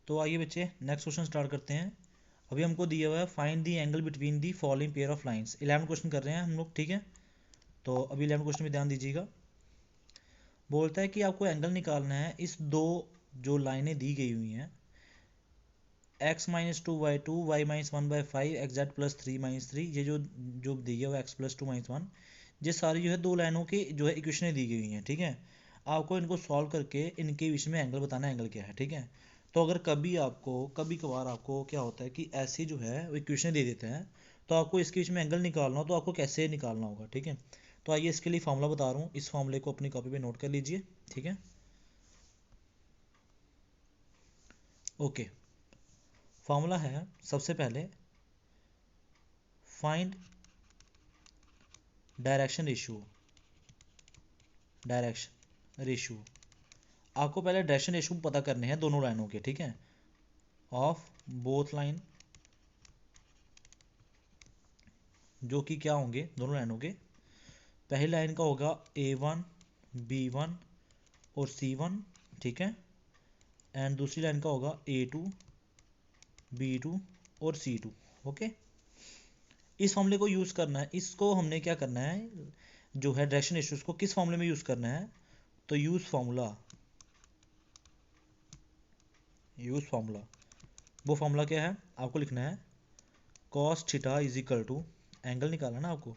तो आइए बच्चे नेक्स्ट क्वेश्चन स्टार्ट करते हैं। अभी हमको दिया हुआ है find the angle between the following pair of lines. 11 question कर रहे हैं हम लोग, ठीक है। तो अभी 11 क्वेश्चन में ध्यान दीजिएगा। बोलता है कि आपको एंगल निकालना है इस दो जो लाइनें दी गई हुई हैं, x minus two y two y minus one by five x z plus three minus three, ये जो जो दी है वो x plus two minus one, ये सारी जो है दो लाइनों की जो है इक्वेशनें दी गई हुई हैं, ठीक है। आपको इनको सॉल्व करके इनके बीच में एंगल बताना है, एंगल क्या है, ठीक है। तो अगर कभी कभार आपको क्या होता है कि ऐसी जो है वो इक्वेशन दे देते हैं, तो आपको इसके बीच में एंगल निकालना हो तो आपको कैसे निकालना होगा, ठीक है। तो आइए इसके लिए फॉर्मूला बता रहा हूँ, इस फॉर्मूले को अपनी कॉपी पे नोट कर लीजिए, ठीक है। ओके, फॉर्मूला है सबसे पहले फाइंड डायरेक्शन रेशियो। आपको पहले डायरेक्शन रेशियो पता करने हैं दोनों लाइनों के, ठीक है, ऑफ बोथ लाइन, जो कि क्या होंगे दोनों लाइनों के। पहली लाइन का होगा A1 B1 और C1, ठीक है। एंड दूसरी लाइन का होगा A2 B2 और C2, ओके। इस फॉर्मूले को यूज़ करना है, इसको हमने क्या करना है जो है डायरेक्शन रेशियोज को किस फॉर्मूले में यूज़ करना है, तो यूज़ फार्मूला वो फार्मूला क्या है आपको लिखना है, cos theta is equal to, angle निकालना ना आपको,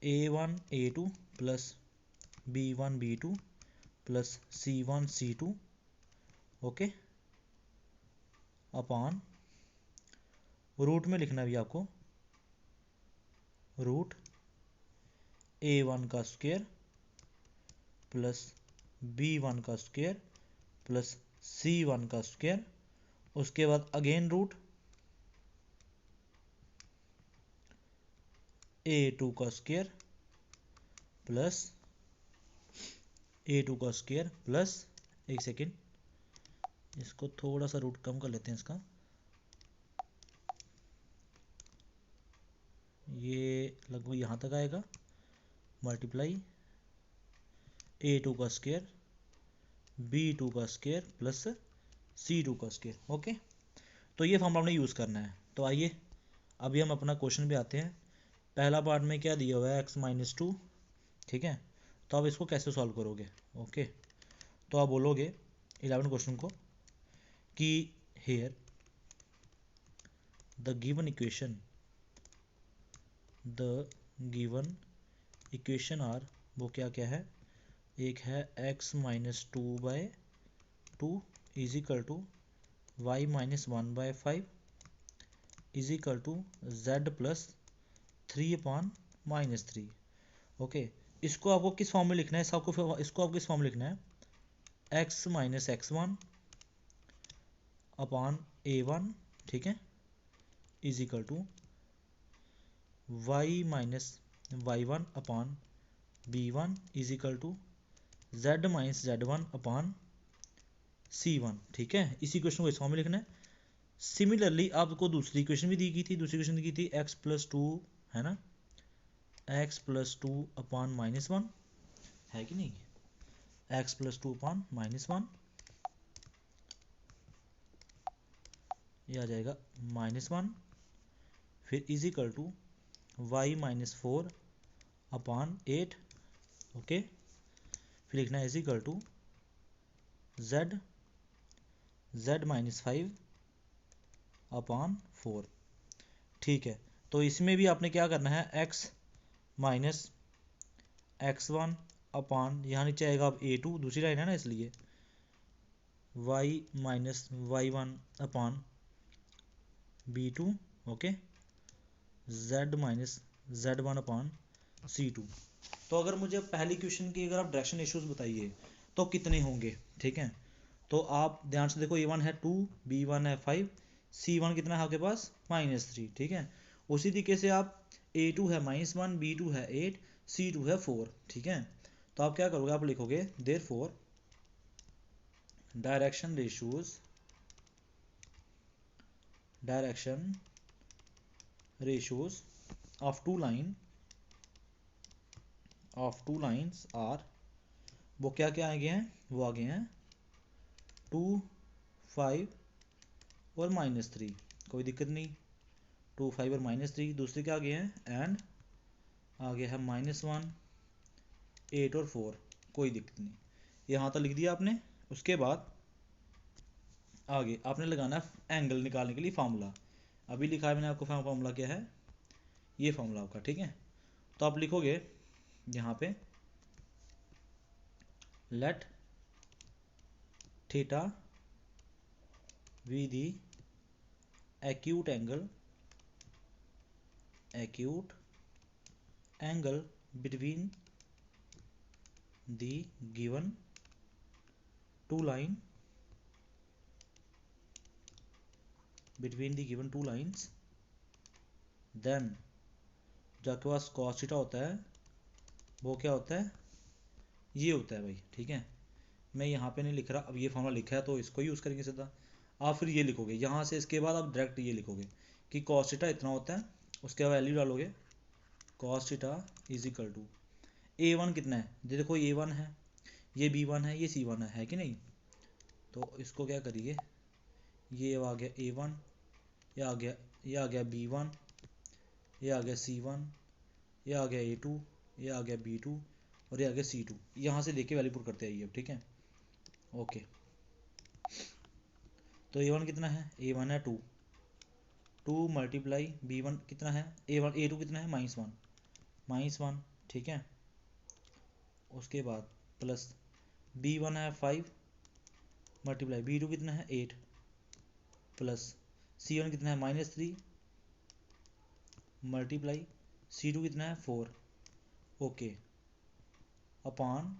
A1 A2 plus B1 B2 plus C1 C2, okay, upon root में लिखना भी आपको, रूट A1 का स्क्वायर प्लस B1 का स्क्वायर प्लस C1 का स्क्वायर, उसके बाद अगेन रूट A2 का स्क्वायर प्लस A2 का स्क्वायर प्लस, एक सेकेंड, इसको थोड़ा सा रूट कम कर लेते हैं इसका, ये लगभग यहाँ तक आएगा, मल्टीप्लाई A2 का स्क्वायर B2 का स्क्वायर प्लस C2 का स्क्वायर, ओके। तो ये फॉर्मूला हमने यूज़ करना है। तो आइए अभी हम अपना क्वेश्चन पे आते हैं। पहला पार्ट में क्या दिया हुआ है x माइनस टू, ठीक है। तो आप इसको कैसे सॉल्व करोगे, ओके। तो आप बोलोगे 11 क्वेश्चन को कि here the given equation are, वो क्या क्या है, एक है x minus two by two is equal to y minus one by five is equal to z plus three upon minus three, okay. इसको आपको किस फॉर्म में लिखना है, इसको आपको किस फॉर्म में लिखना है, x minus x one upon A1, ठीक है, is equal to y minus y one upon B1 is equal to z minus Z1 upon C1, ठीक है। इसी क्वेश्चन को इस फॉर्म में लिखना है। सिमिलरली आपको दूसरी क्वेश्चन भी दी गई थी, दूसरी क्वेश्चन दी गई थी x प्लस टू, है ना, x plus two upon minus one, है कि नहीं, x plus two upon minus one, ये आ जाएगा माइनस वन, फिर is equal to y minus four upon eight, okay. फिर लिखना है is equal to z minus five upon four, ठीक है। तो इसमें भी आपने क्या करना है, x minus x one upon, यहाँ नीचे आएगा अब A2, दूसरी लाइन है ना इसलिए, y minus y one upon B2, okay, z minus Z1 upon C2। तो अगर मुझे पहली क्वेश्चन की अगर आप डायरेक्शन इश्यूज बताइए तो कितने होंगे, ठीक है। तो आप ध्यान से देखो, A1 है 2, B1 है 5, C1 कितना है आपके पास -3, ठीक है। उसी तरीके से आप A2 है -1, B2 है 8, C2 है 4, ठीक है। तो आप क्या करोगे, आप लिखोगे therefore direction ratios of two lines are, वो क्या क्या आ गए हैं, वो आ गए हैं 2 5 और -3, कोई दिक्कत नहीं। 2 5 और -3, दूसरे क्या आ गए हैं एंड आ गया है -1 8 और 4, कोई दिक्कत नहीं। यहाँ तक लिख दिया आपने। उसके बाद आगे आपने लगाना है एंगल निकालने के लिए फार्मूला। अभी लिखा है मैंने आपको फार्मूला क्या है, ये फार्मूला आपका, ठीक है। तो आप लिखोगे यहाँ पे let theta be the acute angle between the given two lines then जो आपके पास cos थीटा होता है वो क्या होता है, ये होता है भाई, ठीक है। मैं यहाँ पे नहीं लिख रहा, अब ये फॉर्मूला लिखा है तो इसको यूज़ करेंगे सीधा। आप फिर ये लिखोगे यहाँ से, इसके बाद आप डायरेक्ट ये लिखोगे कि cos थीटा इतना होता है, उसके बाद वैल्यू डालोगे cos theta is equal to A1 कितना है, देखो A1 है, ये B1 है, ये C1 है कि नहीं। तो इसको क्या करिए, ये आ गया A1, ये आ गया B1, ये आ गया C1, ये आ गया A2, ये आ गया B2 और ये आ गया C2। यहाँ से देखे वैल्यू पुट करते आइए अब, ठीक है। ओके, तो A1 कितना है, A1 है 2, 2 मल्टीप्लाई B1 कितना है, A2 कितना है -1, ठीक है। उसके बाद प्लस B1 है 5 मल्टीप्लाई B2 कितना है 8 प्लस C1 कितना है -3 मल्टीप्लाई C2 कितना है 4, ओके, अपॉन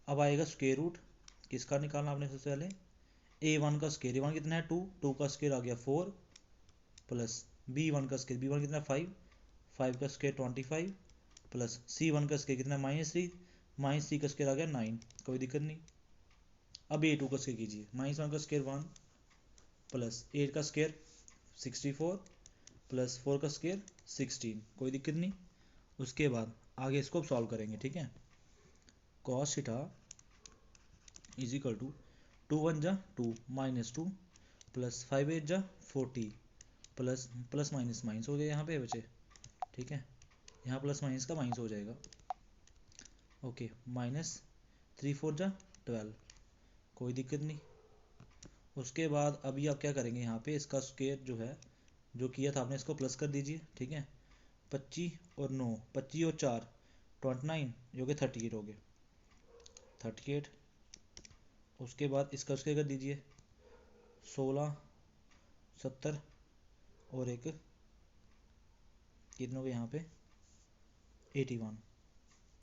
अब आएगा स्क्वायर रूट, किसका निकालना आपने सबसे पहले, A1 का स्क्वायर, A1 कितना है 2, 2 का स्क्वायर आ गया 4 प्लस B1 का स्क्वायर, B1 कितना है 5, 5 का स्क्वायर 25 प्लस C1 का स्क्वायर कितना है -3, -3 का स्क्वायर आ गया 9, कोई दिक्कत नहीं। अब A2 का स्क्वायर कीजिए, -1 का स्क्वायर 1 प्लस 8 का स्क्वायर 64 प्लस 4 का स्क्वायर 16, कोई दिक्कत नहीं। उसके बाद आगे इसको सॉल्व करेंगे, ठीक है। cos theta is equal to 2 1 जा 2 -2 प्लस 5 8 जा 40 प्लस प्लस माइनस माइनस हो गया यहाँ पे बचे, ठीक है। यहाँ प्लस माइनस का माइनस हो जाएगा, ओके, -3 4 जा 12, कोई दिक्कत नहीं। उसके बाद अभी आप क्या करेंगे, यहाँ पे इसका स्क्वायर जो है जो किया था आपने, इसको प्लस कर दीजिए, ठीक है। 25 और 9, 25 और 4 29, जो कि 38 हो गए 38। उसके बाद इसका स्क्वायर कर दीजिए 16 70 और एक कितने हो गए यहाँ पे 81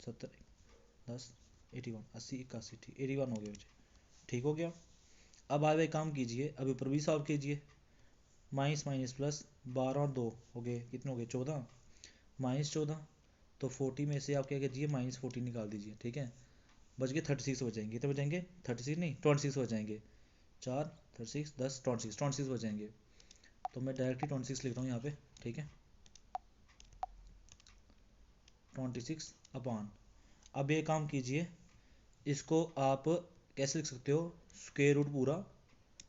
70 10 81 80 81 ठीक 81 हो गया, ठीक हो गया। अब आप एक काम कीजिए, अभी ऊपर भी सॉल्व कीजिए, माइनस माइनस प्लस 12 और 2 हो गए, कितने हो गए 14 -14, तो 40 में से आप क्या कीजिए -40 निकाल दीजिए, ठीक है। बच गए 36 बचेंगे, तो बचेंगे 36 नहीं 26 बचेंगे, 4 36 10 26 बचेंगे। तो मैं डायरेक्टली 26 लिख रहा हूँ यहाँ पे, ठीक है, 26 अपॉन। अब ये काम कीजिए, इसको आप कैसे लिख सकते हो, स्क्वायर रूट पूरा,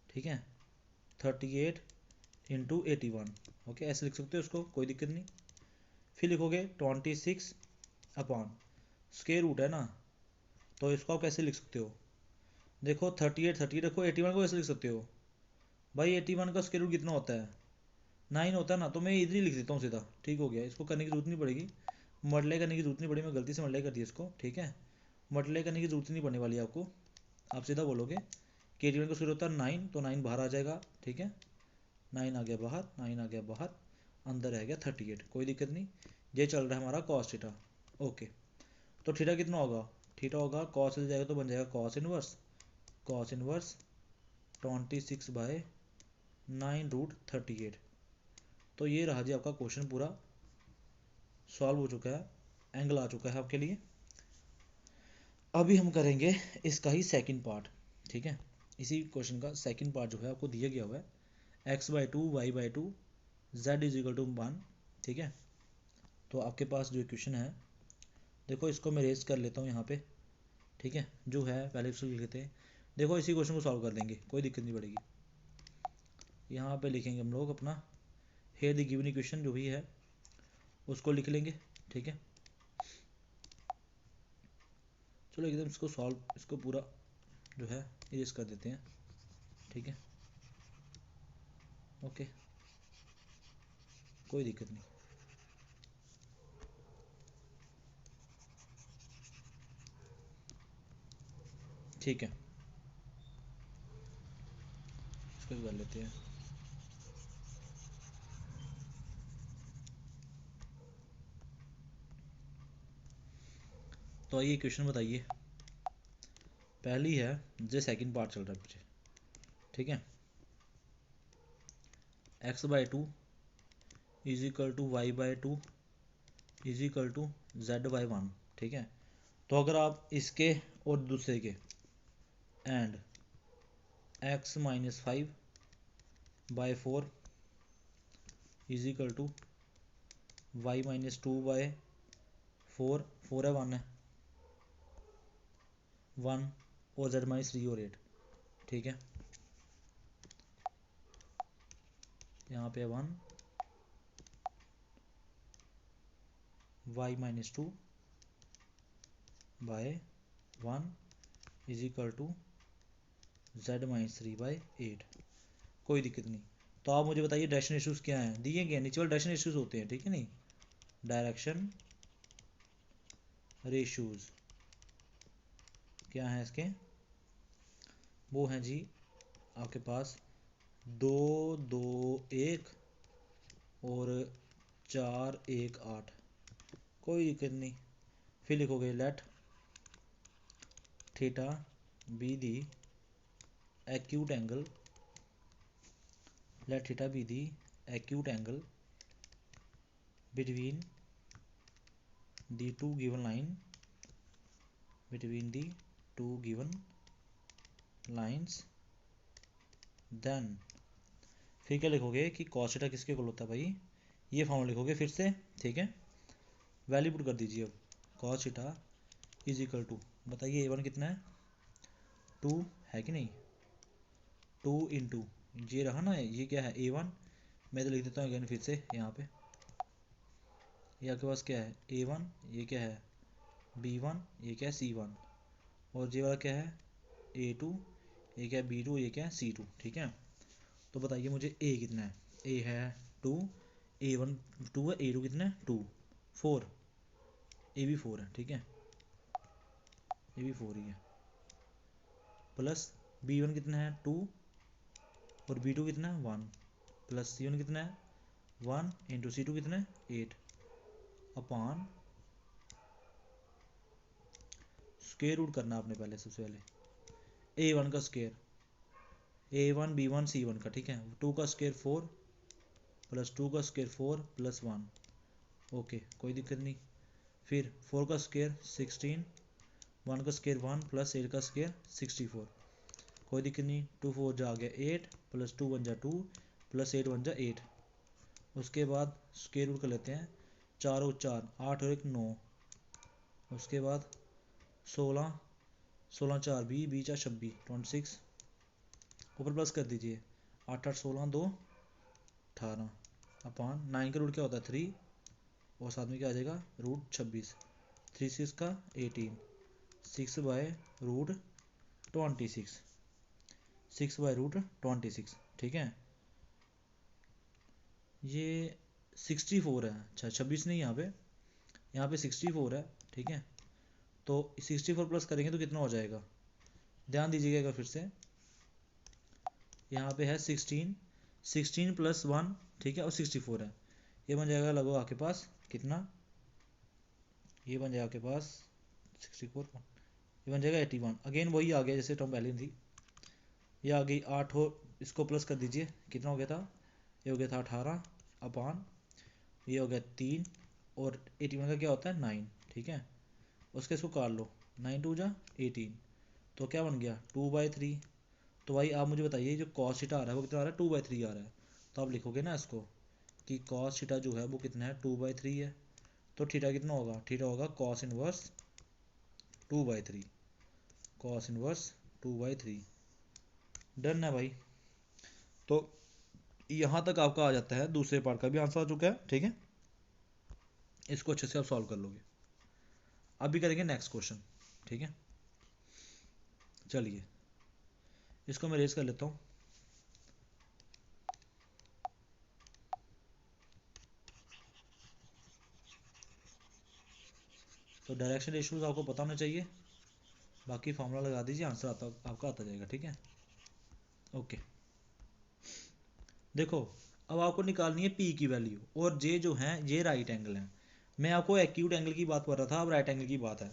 ठीक है, 38 इंटू 81, ओके, ऐसे लिख सकते हो इसको, कोई दिक्कत नहीं। फिर लिखोगे 26 अपॉन स्क्वायर रूट है ना, तो इसको आप कैसे लिख सकते हो, देखो 38 30 रखो, 81 को कैसे लिख सकते हो भाई, 81 का स्क्वायर रूट कितना होता है 9 होता है ना, तो मैं इधर ही लिख देता हूँ सीधा, ठीक हो गया। इसको करने की जरूरत नहीं पड़ेगी, मल्टीप्लाई करने की जरूरत नहीं पड़ी, मैं गलती से मल्टीप्लाई कर दिया इसको, ठीक है। मल्टीप्लाई करने की जरूरत नहीं पड़ने वाली आपको, आप सीधा बोलोगे कि 81 का स्क्वायर होता है 9, तो 9 बाहर आ जाएगा, ठीक है, 9 आ गया बाहर, 9 आ गया बाहर, अंदर रह गया 38, कोई दिक्कत नहीं। ये चल रहा है हमारा cos थीटा, ओके। तो थीटा कितना होगा, थीटा होगा cos से जाएगा तो बन जाएगा cos इनवर्स 26/9√38। तो ये रहा जी आपका क्वेश्चन पूरा सॉल्व हो चुका है, एंगल आ चुका है आपके लिए। अभी हम करेंगे इसका ही सेकंड पार्ट, ठीक है। इसी क्वेश्चन का सेकंड पार्ट जो है आपको दिया गया हुआ है x/2 y/2 z is equal to 1, ठीक है। तो आपके पास जो इक्वेशन है, देखो इसको मैं रेज कर लेता हूँ यहाँ पे, ठीक है, जो है पहले इसको लिख लेते हैं। देखो इसी क्वेश्चन को सॉल्व कर देंगे, कोई दिक्कत नहीं पड़ेगी। यहाँ पे लिखेंगे हम लोग अपना हेयर द गिवन इक्वेशन जो भी है उसको लिख लेंगे, ठीक है। चलो एकदम इसको सॉल्व, इसको पूरा जो है इरेज कर देते हैं, ठीक है। ओके, कोई दिक्कत नहीं। ठीक है, इसको कर लेते हैं। तो आइए क्वेश्चन बताइए। पहली है, जो सेकंड पार्ट चल रहा है पीछे, ठीक है। x/2 is equal to y/2 is equal to z/1, ठीक है। तो अगर आप इसके और दूसरे के and x-5/4 is equal to y-2/4, 4 है 1 है 1 और z-3 और 8, ठीक है। यहाँ पे 1 y-2/1 is equal to z-3/8, कोई दिक्कत नहीं। तो आप मुझे बताइए डायरेक्शन इश्यूज क्या हैं, दिए गए नीचे वाले डायरेक्शन इश्यूज होते हैं, ठीक है। नहीं, डायरेक्शन रेशूज क्या हैं इसके, वो हैं जी आपके पास 2 2 1 और 4 1 8, कोई दिक्कत नहीं। फिर लिखोगे let theta be the acute angle, let theta be the acute angle between the two given line, between the two given lines, then फिर क्या लिखोगे कि cos थीटा किसके इक्वल होता है भाई, ये फॉर्मूला लिखोगे फिर से, ठीक है। वैल्यू पुट कर दीजिए अब, cos theta is equal to, बताइए a1 कितना है, 2 है कि नहीं, 2 इंटू ये रहा ना, ये क्या है a1, मैं तो लिख देता हूँ अगेन फिर से यहाँ पे, ये आपके पास क्या है a1, ये क्या है b1, ये क्या है c1, और ये वाला क्या है a2, ये क्या है b2, ये क्या है c2, ठीक है। तो बताइए मुझे a कितना है, a है 2, a1 2 है, a2 कितना है 2, 4, a भी 4 है, ठीक है, a भी 4 ही है, प्लस b1 कितना है 2 और b2 कितना है 1, प्लस c1 कितना है 1 इंटू c2 कितना है 8 अपॉन स्क्वायर रूट करना आपने पहले, सबसे पहले a1 का स्क्वायर, a1 b1 c1 का, ठीक है। 2 का स्क्वायर 4 प्लस 2 का स्क्वायर 4 प्लस 1, ओके कोई दिक्कत नहीं। फिर 4 का स्क्वायर 16, 1 का स्क्वायर 1 प्लस 8 का स्क्वायर 64, कोई दिक्कत नहीं। 2 4 जा गया 8 प्लस 2 1 जा 2 प्लस 8 1 जा 8, उसके बाद स्क्वायर रूट कर लेते हैं, 4 और 4 8 और 1 9, उसके बाद 16 16 4 20 4 26 26, ऊपर प्लस कर दीजिए, 8 8 16 2 18 अपॉन 9 का रूट क्या होता है 3, और साथ में क्या आ जाएगा रूट 26, 3 6 का 18, 6/√26, 6/√26, ठीक है। ये 64 है, अच्छा 26 नहीं, यहाँ पे 64 है, ठीक है। तो 64 प्लस करेंगे तो कितना हो जाएगा, ध्यान दीजिएगा फिर से, यहाँ पे है 16 प्लस 1, ठीक है, और 64 है, ये बन जाएगा लगभग आपके पास कितना, ये बन जाएगा आपके पास 64, ये बन जाएगा 81, अगेन वही आ गया जैसे टर्म पहले थी, ये आ गई 8 हो, इसको प्लस कर दीजिए, कितना हो गया था, ये हो गया था 18 अपॉन, ये हो गया 3, और 81 का क्या होता है 9, ठीक है। उसके इसको काट लो, 9 2 जा 18, तो क्या बन गया 2/3। तो भाई आप मुझे बताइए जो कॉस थीटा आ रहा है वो कितना आ रहा है 2/3 आ रहा है, तो आप लिखोगे ना इसको कि कॉस थीटा जो है वो कितना है 2/3 है, तो थीटा कितना होगा, थीटा होगा cos inverse 2/3, cos inverse 2/3, done है भाई। तो यहाँ तक आपका आ जाता है, दूसरे पार्ट का भी आंसर आ चुका है। ठीक है, इसको अच्छे से आप सॉल्व कर लोगे। अभी करेंगे नेक्स्ट क्वेश्चन। ठीक है, चलिए इसको मैं रेज कर लेता हूँ। तो डायरेक्शन रेशियोज आपको पता होना चाहिए, बाकी फॉर्मूला लगा दीजिए, आंसर आपका आता जाएगा। ठीक है, ओके। देखो अब आपको निकालनी है पी की वैल्यू, और जे जो है ये राइट एंगल है। मैं आपको एक्यूट एंगल की बात कर रहा था, अब राइट एंगल की बात है।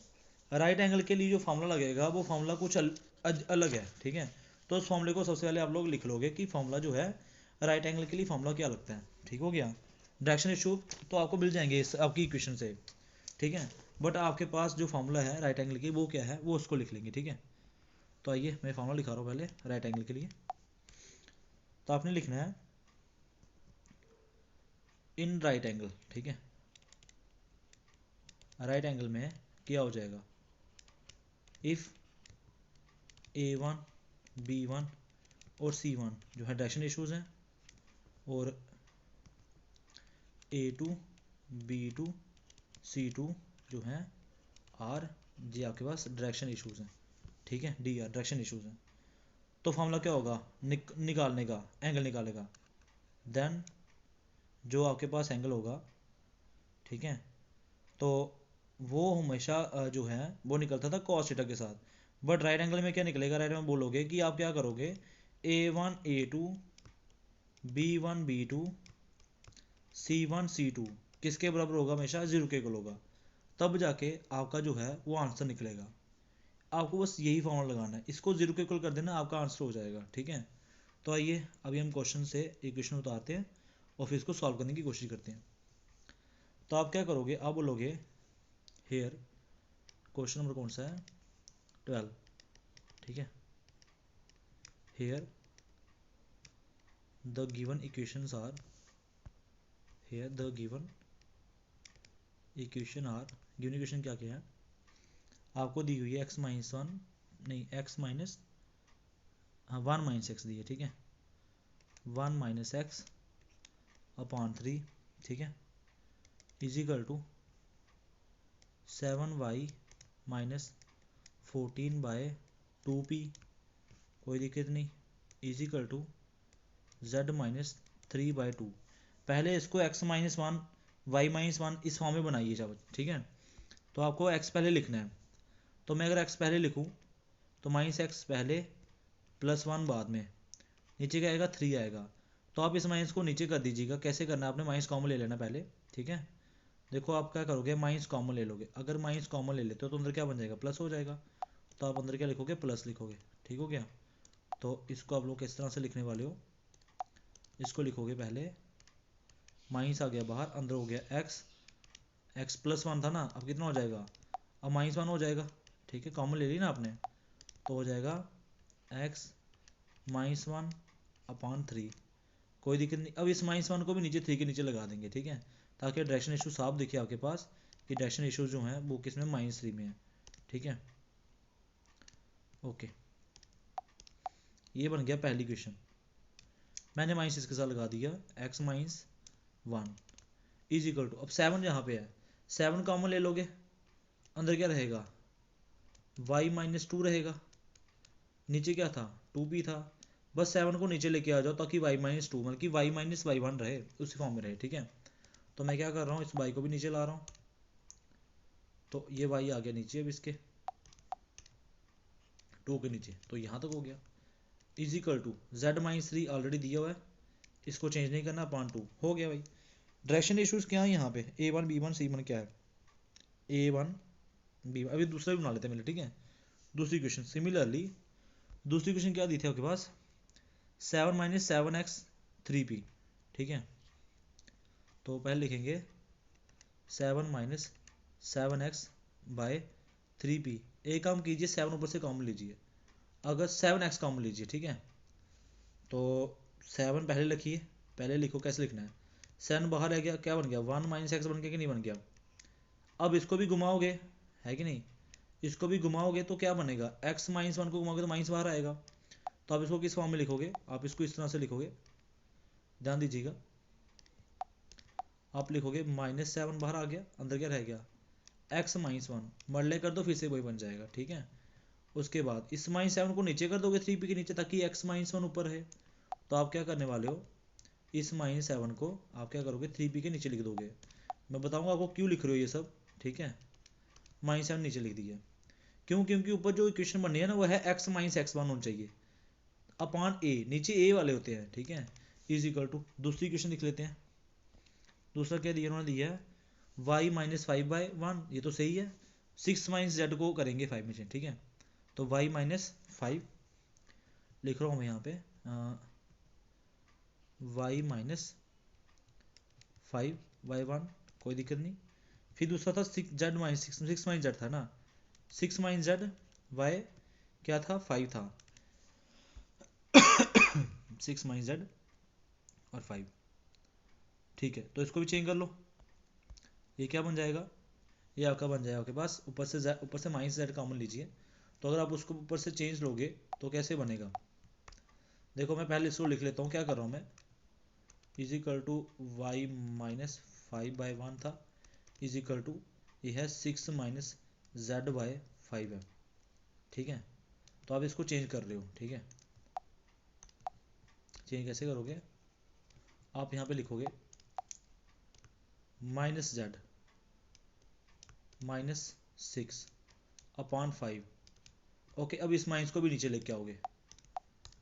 राइट एंगल के लिए जो फार्मूला लगेगा वो फार्मूला कुछ अलग है। ठीक है, तो उस फॉर्मूले को सबसे पहले आप लोग लिख लोगे कि फॉर्मूला जो है राइट एंगल के लिए फॉर्मूला क्या लगता है। ठीक हो गया, डायरेक्शन रेशियो तो आपको मिल जाएंगे इस आपकी इक्वेशन से। ठीक है, बट आपके पास जो फॉर्मूला है राइट एंगल की वो क्या है, वो उसको लिख लेंगे। ठीक है, तो आइए मैं फॉर्मूला लिखा रहा हूँ पहले राइट एंगल के लिए। तो आपने लिखना है इन राइट एंगल। ठीक है, राइट एंगल में क्या हो जाएगा, इफ़ A1 B1 और C1 जो है डायरेक्शन रेशियोज हैं, और A2 B2 C2 जो हैं आर जी आपके पास डायरेक्शन इशूज़ हैं। ठीक है, डी आर डायरेक्शन इशूज़ हैं। तो फॉर्मूला क्या होगा, निकालने का, एंगल निकालेगा, देन जो आपके पास एंगल होगा, ठीक है, तो वो हमेशा जो है वो निकलता था cos थीटा के साथ। बट राइट एंगल में क्या निकलेगा, राइट में बोलोगे कि आप क्या करोगे, A1 A2 B1 B2 C1 C2 किसके बराबर होगा, हमेशा 0 के इक्वल होगा, तब जाके आपका जो है वो आंसर निकलेगा। आपको बस यही फॉर्मूला लगाना है, इसको 0 के इक्वल कर देना, आपका आंसर हो जाएगा। ठीक है, तो आइए अभी हम क्वेश्चन से इक्वेशन उतारते हैं और फिर इसको सॉल्व करने की कोशिश करते हैं। तो आप क्या करोगे, आप बोलोगे हेयर, क्वेश्चन नंबर कौन सा है, 12। ठीक है, here the given equations are, here the given equation are, given equation क्या क्या है आपको दी हुई है, एक्स माइनस वन, नहीं एक्स माइनस, हाँ 1 माइनस एक्स दी है। ठीक है, 1 माइनस एक्स अपॉन 3, ठीक है, is equal to 7y minus 14/2p, कोई दिक्कत नहीं, इजिकल टू z माइनस 3/2। पहले इसको x minus one y minus one इस फॉर्म में बनाइए जब। ठीक है, तो आपको x पहले लिखना है, तो मैं अगर x पहले लिखूं तो माइनस एक्स पहले प्लस वन बाद में, नीचे क्या आएगा 3 आएगा। तो आप इस माइनस को नीचे कर दीजिएगा, कैसे करना है आपने, माइनस कॉमन ले लेना पहले। ठीक है, देखो आप क्या करोगे, माइनस कॉमन ले लोगे, अगर माइनस कॉमन ले लेते हो तो अंदर क्या बन जाएगा, प्लस हो जाएगा, तो आप अंदर क्या लिखोगे, प्लस लिखोगे। ठीक हो गया, तो इसको आप लोग किस तरह से लिखने वाले हो, इसको लिखोगे पहले, माइनस आ गया बाहर, अंदर हो गया एक्स, एक्स प्लस वन था ना, अब कितना हो जाएगा, अब माइनस वन हो जाएगा। ठीक है, कॉमन ले ली ना आपने, तो हो जाएगा एक्स माइनस वन अपॉन 3, कोई दिक्कत नहीं। अब इस माइनस वन को भी नीचे 3 के नीचे लगा देंगे। ठीक है, ताकि डायरेक्शन इशू साफ दिखे आपके पास कि डायरेक्शन इशू जो है वो किस में, -3 में है। ठीक है, ओके, ये बन गया पहली क्वेश्चन, मैंने माइनस इसके साथ लगा दिया, x minus one is equal to, अब 7 यहाँ पे है, 7 कॉमन ले लोगे, अंदर क्या रहेगा, y माइनस 2 रहेगा, नीचे क्या था 2p था, बस 7 को नीचे लेके आ जाओ ताकि y माइनस 2 मतलब कि y माइनस वाई वन रहे, उसी फॉर्म में रहे। ठीक है, तो मैं क्या कर रहा हूँ, इस y को भी नीचे ला रहा हूँ, तो ये y आ गया नीचे, अब इसके 2 के नीचे, तो यहाँ तक हो गया, is equal to z minus 3 already दिया हुआ है, इसको चेंज नहीं करना, अपॉन 2 हो गया भाई। डायरेक्शन इशूज़ क्या है यहाँ पे, A1 B1 C1 क्या है, A1 B1, अभी दूसरा भी बना लेते हैं मिले। ठीक है, दूसरी क्वेश्चन सिमिलरली, दूसरी क्वेश्चन क्या दी थी आपके पास, 7 माइनस 7x 3p। ठीक है, तो पहले लिखेंगे 7 माइनस 7x बाय 3p, एक काम कीजिए 7 ऊपर से कॉमन लीजिए, अगर 7x कॉमन लीजिए। ठीक है, तो 7 पहले लिखिए, पहले लिखो कैसे लिखना है, 7 बाहर है गया, क्या बन गया 1 माइनस एक्स बन गया कि नहीं बन गया। अब इसको भी घुमाओगे, है कि नहीं, इसको भी घुमाओगे तो क्या बनेगा, x माइनस वन को घुमाओगे तो माइनस बाहर आएगा, तो आप इसको किस फॉर्म में लिखोगे, आप इसको इस तरह से लिखोगे, ध्यान दीजिएगा, आप लिखोगे -7 बाहर आ गया, अंदर क्या रह गया x -1, मल्टीप्लाई कर दो फिर से वही बन जाएगा, ठीक है। उसके बाद इस -7 को नीचे कर दोगे 3p के नीचे, ताकि x -1 ऊपर है। तो आप क्या करने वाले हो, इस -7 को आप क्या करोगे 3p के नीचे लिख दोगे। मैं बताऊंगा आपको क्यों लिख रहे हो ये सब, ठीक है। -7 नीचे लिख दिया, क्यों, क्योंकि ऊपर जो इक्वेशन बनी है ना वो है x -x1 होना चाहिए अपॉन a, नीचे a वाले होते हैं, ठीक है। इज इक्वल टू दूसरी इक्वेशन लिख लेते हैं। दूसरा क्या दिया उन्होंने, दिया है y -5/1, ये तो सही है। 6 - z को करेंगे 5 में से, ठीक है। तो y -5 लिख रहा हूँ मैं यहाँ पे, y -5/1, कोई दिक्कत नहीं। फिर दूसरा था 6z था ना, 6 - z, y क्या था 5 था 6 - z और 5, ठीक है। तो इसको भी चेंज कर लो, ये क्या बन जाएगा, ये आपका बन जाएगा आपके पास, ऊपर से -z कॉमन लीजिए। तो अगर आप उसको ऊपर से चेंज लोगे तो कैसे बनेगा, देखो मैं पहले इसको लिख लेता हूँ, क्या कर रहा हूँ मैं, इज इक्वल टू y -5/1 था, इज इक्वल टू ये है 6 - z/5 है, ठीक है। तो आप इसको चेंज कर रहे हो, ठीक है। चेंज कैसे करोगे, आप यहाँ पे लिखोगे -z -6/5, ओके। अब इस माइनस को भी नीचे लेके आओगे,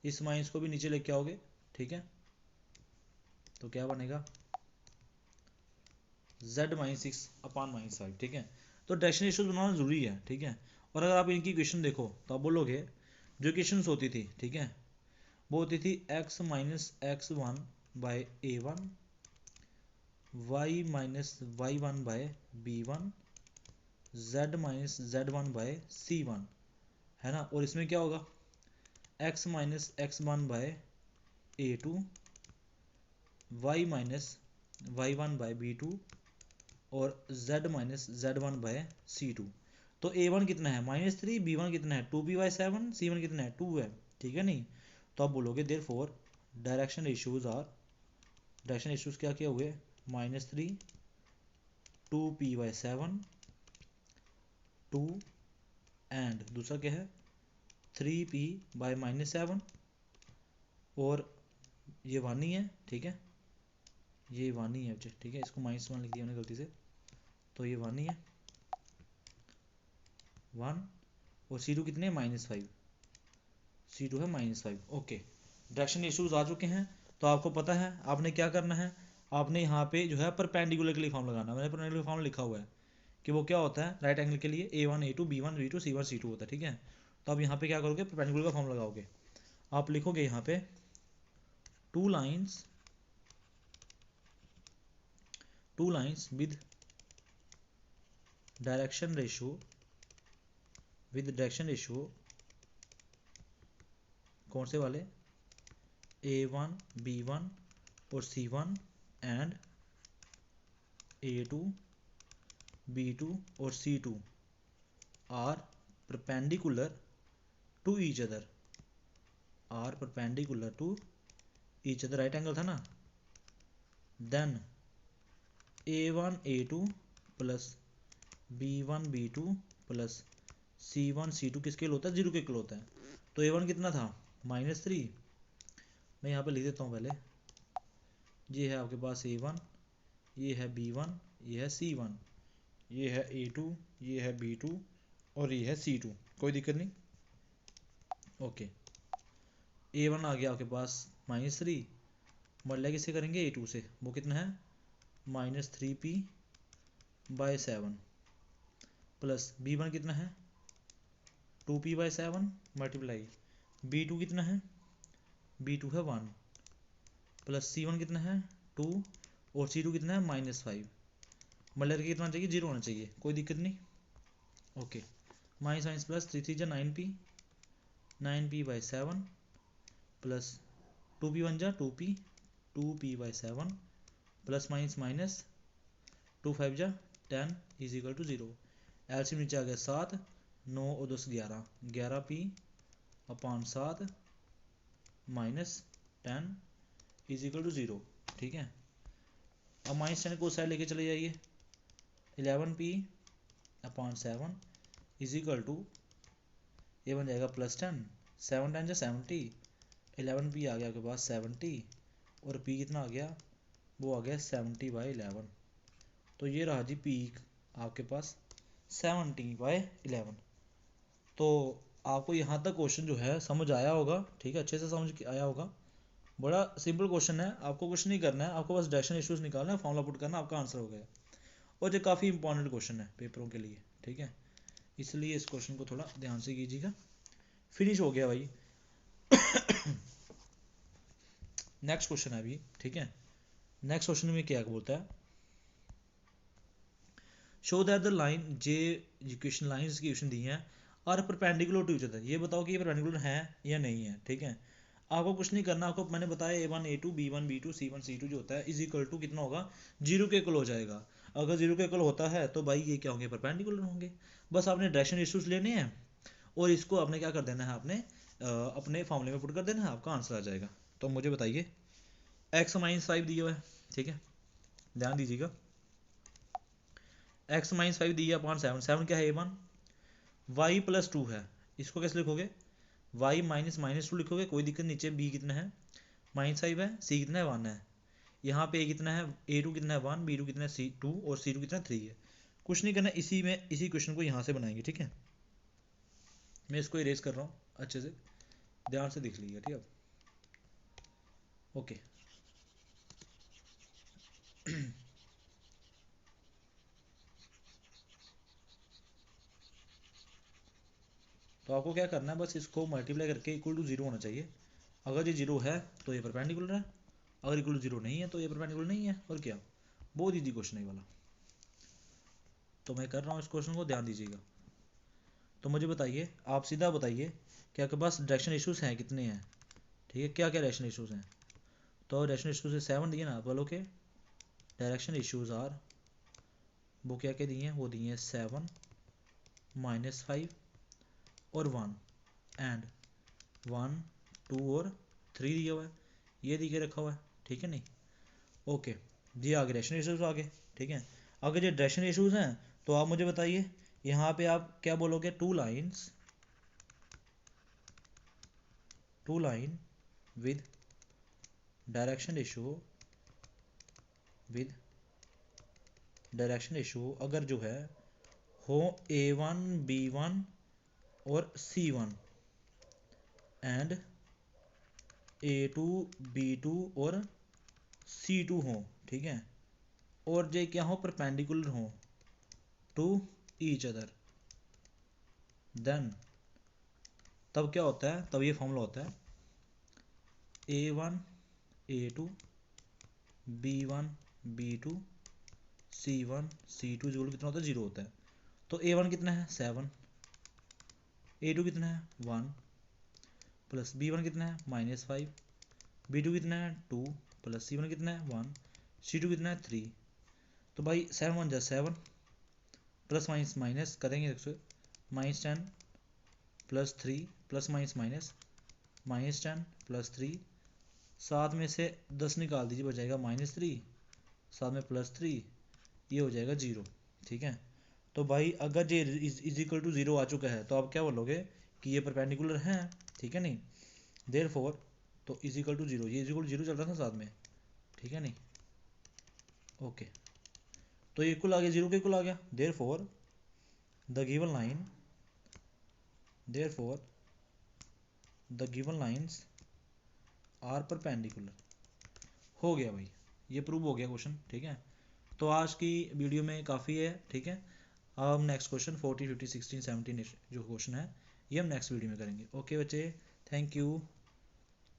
इस माइनस को भी नीचे लेके आओगे, ठीक है। तो क्या बनेगा z -6/5, ठीक है। तो डायरेक्शन रेशियोज बनाना जरूरी है, ठीक है। और अगर आप इनकी इक्वेशन देखो तो आप बोलोगे जो इक्वेशन होती थी, ठीक है, वो होती थी x -x1/a1, y -y1/b1, z -z1/c1, है ना। और इसमें क्या होगा x -x1/a2, y -y1/b2 और z -z1/c2। तो a1 कितना है -3, b1 कितना है 2p/7, c1 कितना है 2 है, ठीक है नहीं। तो आप बोलोगे देयरफॉर डायरेक्शन रेशियोज क्या क्या हुए, -3, 2p/7, 2 एंड दूसरा क्या है 3p/-7, और ये 1 ही है, ठीक है, ये 1 ही है, ठीक है। इसको -1 लिख दिया मैंने गलती से, तो ये 1 ही है 1, और C2 कितने -5, C2 है -5, ओके। डायरेक्शन इश्यूज आ चुके हैं। तो आपको पता है आपने क्या करना है, आपने यहाँ पे जो है परपेंडिकुलर के लिए फॉर्म लगाना है। मैंने परपेंडिकुलर फॉर्म लिखा हुआ है कि वो क्या होता है, राइट एंगल के लिए A1 A2 B1 B2 C1 C2 होता है, ठीक है। तो आप यहाँ पे क्या करोगे, परपेंडिकुलर का फॉर्म लगाओगे। आप लिखोगे यहाँ पे two lines with direction ratio कौन से वाले, A1 B1 और C1 एंड A2 B2 और C2 are perpendicular to each other, right angle था ना। Then A1 A2 plus B1 B2 plus C1 C2 किसके लिए होता है, 0 के लिए होता है। तो A1 कितना था -3, मैं यहाँ पे लिख देता हूँ पहले, ये है आपके पास A1, ये है B1, ये है C1, ये है A2, ये है B2 और ये है C2, कोई दिक्कत नहीं, ओके। A1 आ गया आपके पास -3, मल्टीप्लाई किससे करेंगे A2 से, वो कितना है -3p/7 प्लस B1 कितना है 2p/7 मल्टीप्लाई B2 कितना है, B2 है 1 प्लस C1 कितना है 2 और C2 कितना है -5, मल्टीप्लाई कितना चाहिए 0 होना चाहिए, कोई दिक्कत नहीं, okay. Minus plus 3 3 9p 9p/7 plus 2p1 2p 2p/7 plus minus 2 5 10 is equal to 0। LCM नीचे आ गया 7, 9 और 10 11, 11p/7 -10 इज इक्वल टू 0, ठीक है। अब -10 को उस साइड लेके चले जाइए, 11p/7 इज इक्वल टू, ये बन जाएगा +10, 7 10 70, 11p आ गया आपके पास 70, और p कितना आ गया, वो आ गया 70/11। तो ये रहा जी p आपके पास 70/11। तो आपको यहाँ तक क्वेश्चन जो है समझ आया होगा, ठीक है, अच्छे से समझ आया होगा। बड़ा सिंपल क्वेश्चन है, आपको कुछ नहीं करना है, आपको बस डायरेक्शन इश्यूज निकालना है, फॉर्मूला पुट करना, आपका आंसर हो गया। और ये काफ़ी इंपॉर्टेंट क्वेश्चन है पेपरों के लिए, ठीक है, इसलिए इस क्वेश्चन को थोड़ा ध्यान से कीजिएगा। फिनिश हो गया भाई। नेक्स्ट क्वेश्चन है अभी, ठीक है। नेक्स्ट क्वेश्चन में क्या बोलता है, show that the line J equation line की इक्वेशन दी है और परपेंडिकुलर टू ईच अदर। ये बताओ कि ये परपेंडिकुलर है या नहीं है, ठीक है। आपको कुछ नहीं करना, आपको मैंने बताया a1 a2 b1 b2 c1 c2 जो होता है इज इक्वल टू कितना होगा, 0 के इक्वल हो जाएगा। अगर 0 के इक्वल होता है तो भाई ये क्या होंगे, परपेंडिकुलर होंगे। बस आपने डायरेक्शन इश्यूज लेने हैं और इसको आपने क्या कर देना है, आपने अपने फॉर्मूले में पुट कर देना है, आपका आंसर आ जाएगा। तो मुझे बताइए, x-5 दिया हुआ है, ठीक है, ध्यान दीजिएगा, x-5 दिया अपॉन 7, 7 क्या है a1, y+2 है, इसको कैसे लिखोगे, y -2 लिखोगे, कोई दिक्कत, नीचे b कितना है -5 है, c कितना है 1 है, यहाँ पे a कितना है, a2 कितना है 1, b2 कितना है c2 और c2 कितना है 3 है। कुछ नहीं करना, इसी क्वेश्चन को यहाँ से बनाएंगे, ठीक है। मैं इसको इरेज कर रहा हूँ, अच्छे से ध्यान से देख लीजिए, ठीक है, ओके। तो आपको क्या करना है, बस इसको मल्टीप्लाई करके इक्वल टू 0 होना चाहिए। अगर ये 0 है तो ये परपेंडिकुलर है, अगर इक्वल टू 0 नहीं है तो ये परपेंडिकुलर नहीं है, और क्या, बहुत ईजी क्वेश्चन है वाला। तो मैं कर रहा हूँ इस क्वेश्चन को, ध्यान दीजिएगा। तो मुझे बताइए, आप सीधा बताइए कि आपके पास डायरेक्शन इश्यूज हैं कितने हैं, ठीक है, क्या क्या डायरेक्शन इश्यूज हैं। तो डायरेक्शन इश्यूज से 7 दिए ना, आप बोलो के डायरेक्शन इश्यूज आर, वो क्या क्या दिए हैं, वो दिए हैं 7 -5 और 1 एंड 1 2 और 3 दिया हुआ है, ये दिखे रखा हुआ है, ठीक है नहीं, ओके। जी आगे डायरेक्शन इश्यूज आगे, ठीक है। अगर ये डायरेक्शन इश्यूज हैं तो आप मुझे बताइए, यहाँ पे आप क्या बोलोगे, टू लाइन विद डायरेक्शन इशू अगर जो है हो a1 b1 और c1 एंड a2 b2 और c2 हो, ठीक है, और जे क्या हो, परपेंडिकुलर हो टू ईच अदर, देन तब क्या होता है, तब ये फॉर्मूला होता है a1 a2 b1 b2 c1 c2 जो कितना होता है, 0 होता है। तो a1 कितना है 7, a2 कितना है 1 प्लस b1 कितना है -5, b2 कितना है 2 प्लस c1 कितना है 1, c2 कितना है 3। तो भाई 7 1 जा 7, प्लस माइनस माइनस करेंगे, -10 plus 3 plus minus minus -10 plus 3, साथ में से 10 निकाल दीजिए, बच जाएगा -3, साथ में +3, ये हो जाएगा 0, ठीक है। तो भाई अगर ये इज इक्वल टू 0 आ चुका है तो आप क्या बोलोगे कि ये परपेंडिकुलर है, ठीक है नहीं, देयरफॉर तो इज इक्वल टू 0, ये इज इक्वल टू 0 चल रहा था साथ में, ठीक है नहीं, ओके। तो ये इक्वल आ गया, 0 के इक्वल आ गया, therefore the given lines are perpendicular, हो गया भाई, ये प्रूव हो गया क्वेश्चन, ठीक है। तो आज की वीडियो में काफ़ी है, ठीक है। अब हम नेक्स्ट क्वेश्चन 40 50 16 17 जो क्वेश्चन है ये हम नेक्स्ट वीडियो में करेंगे। ओके बच्चे, थैंक यू,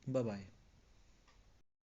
बाय बाय।